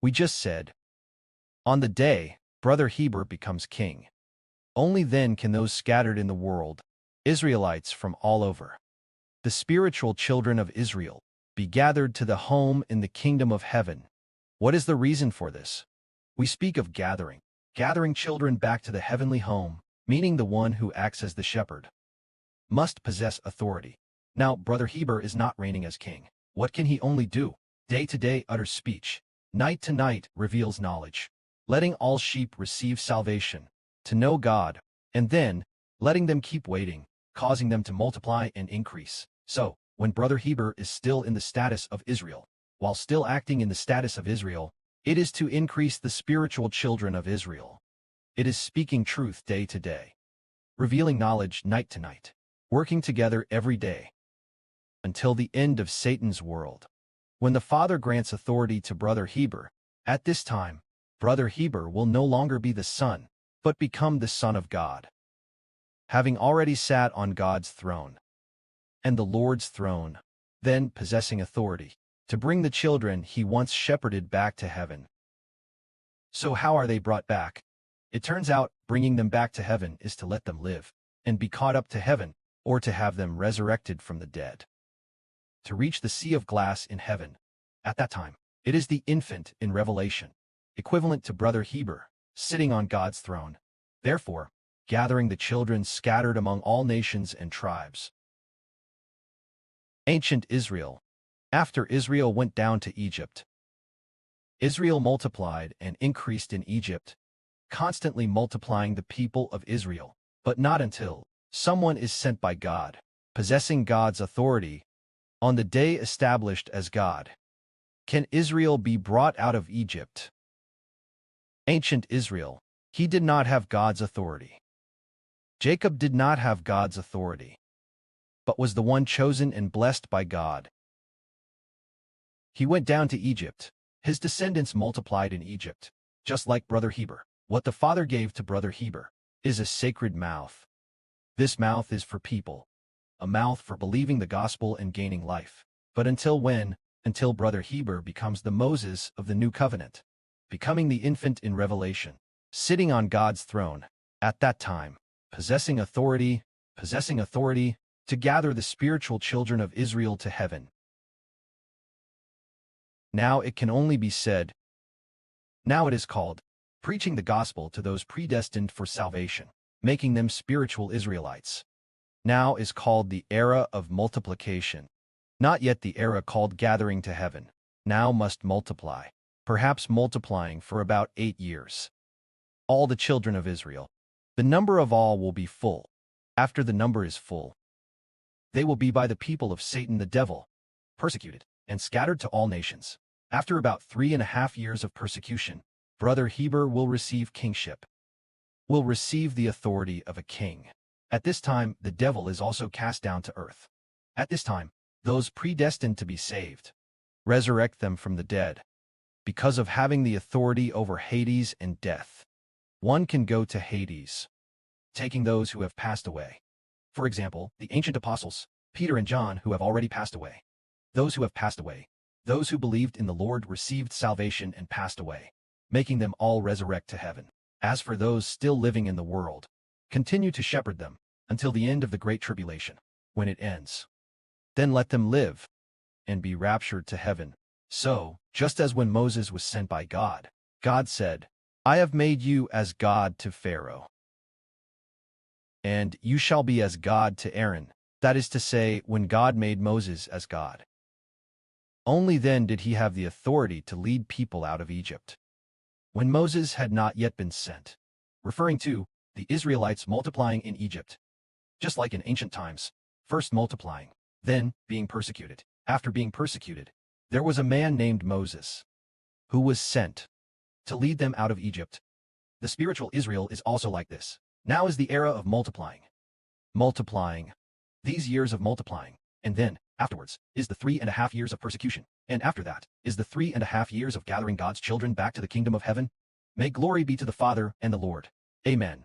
We just said, on the day Brother Heber becomes king, only then can those scattered in the world, Israelites from all over, the spiritual children of Israel, be gathered to the home in the kingdom of heaven. What is the reason for this? We speak of gathering children back to the heavenly home, meaning the one who acts as the shepherd must possess authority. Now, Brother Heber is not reigning as king. What can he only do? Day to day utters speech, night to night reveals knowledge, letting all sheep receive salvation, to know God, and then letting them keep waiting, causing them to multiply and increase. So, when Brother Heber is still in the status of Israel, while still acting in the status of Israel, it is to increase the spiritual children of Israel. It is speaking truth day to day, revealing knowledge night to night, working together every day, until the end of Satan's world. When the Father grants authority to Brother Heber, at this time, Brother Heber will no longer be the Son, but become the Son of God, having already sat on God's throne and the Lord's throne, then possessing authority to bring the children he once shepherded back to heaven. So how are they brought back? It turns out bringing them back to heaven is to let them live and be caught up to heaven, or to have them resurrected from the dead, to reach the sea of glass in heaven. At that time, it is the infant in Revelation, equivalent to Brother Heber, sitting on God's throne, therefore, gathering the children scattered among all nations and tribes. Ancient Israel. After Israel went down to Egypt, Israel multiplied and increased in Egypt, constantly multiplying the people of Israel, but not until someone is sent by God, possessing God's authority, on the day established as God, can Israel be brought out of Egypt. Ancient Israel. He did not have God's authority. Jacob did not have God's authority, but was the one chosen and blessed by God. He went down to Egypt. His descendants multiplied in Egypt, just like Brother Heber. What the Father gave to Brother Heber is a sacred mouth. This mouth is for people, a mouth for believing the gospel and gaining life. But until when? Until Brother Heber becomes the Moses of the new covenant, becoming the infant in Revelation, sitting on God's throne, at that time, possessing authority to gather the spiritual children of Israel to heaven. Now it can only be said, now it is called preaching the gospel to those predestined for salvation, making them spiritual Israelites. Now is called the era of multiplication, not yet the era called gathering to heaven. Now must multiply, perhaps multiplying for about 8 years. All the children of Israel. The number of all will be full. After the number is full, they will be by the people of Satan the devil, persecuted, and scattered to all nations. After about 3.5 years of persecution, Brother Heber will receive kingship, will receive the authority of a king. At this time, the devil is also cast down to earth. At this time, those predestined to be saved, resurrect them from the dead. Because of having the authority over Hades and death, one can go to Hades, taking those who have passed away. For example, the ancient apostles, Peter and John, who have already passed away. Those who have passed away, those who believed in the Lord received salvation and passed away, making them all resurrect to heaven. As for those still living in the world, continue to shepherd them until the end of the great tribulation. When it ends, then let them live and be raptured to heaven. So, just as when Moses was sent by God, God said, I have made you as God to Pharaoh, and you shall be as God to Aaron. That is to say, when God made Moses as God, only then did he have the authority to lead people out of Egypt, when Moses had not yet been sent, referring to the Israelites multiplying in Egypt, just like in ancient times, first multiplying, then being persecuted. After being persecuted, there was a man named Moses, who was sent to lead them out of Egypt. The spiritual Israel is also like this. Now is the era of multiplying. These years of multiplying, and then, afterwards, is the 3.5 years of persecution, and after that, is the 3.5 years of gathering God's children back to the kingdom of heaven. May glory be to the Father and the Lord. Amen.